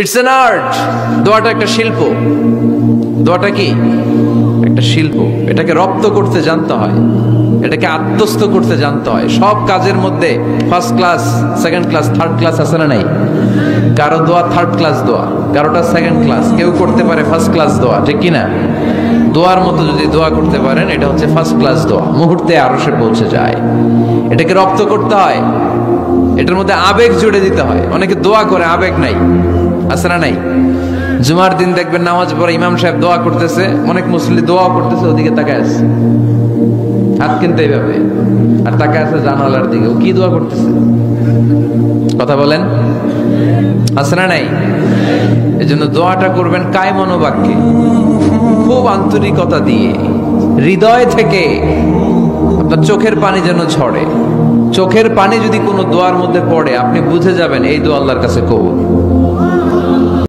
It's an art. দোয়াটা একটা শিল্প। দোয়াটা কি? একটা শিল্প। এটাকে রপ্ত করতে জানতে হয়, এটাকে আত্মস্থ করতে জানতে হয়। সব কাজের মধ্যে first class, second class, third class আছে না নাই? কারো দোয়া থার্ড ক্লাস দোয়া, কারোটা সেকেন্ড ক্লাস, কেউ করতে পারে ফার্স্ট ক্লাস দোয়া, ঠিক কিনা? দোয়ার মতো যদি দোয়া করতে পারেন, এটা হচ্ছে ফার্স্ট ক্লাস দোয়া, মুহূর্তে আরশে পৌঁছে যায়। এটাকে রপ্ত করতে হয়, এটার মধ্যে আবেগ জুড়ে দিতে হয়। অনেকে দোয়া করে আবেগ নাই, আছে না নাই? জুমার দিন দেখবেন নামাজ পড়ে ইমাম সাহেব দোয়া করতেছে, অনেক মুসল্লি দোয়া করতেছে, ওদিকে তাকায় আছে, হাত কিনতে এইভাবে, আর তাকায় আছে জানালার দিকে, ও কি দোয়া করতেছে? কথা বলেন, আছে না নাই? এই জন্য দোয়াটা করবেন কায় মনোবাক্যে, খুব আন্তরিকতা দিয়ে, হৃদয় থেকে। আপনার চোখের পানি যেন ঝরে। চোখের পানি যদি কোনো দোয়ার মধ্যে পড়ে, আপনি বুঝে যাবেন এই দোয়া আল্লাহর কাছে কবুল।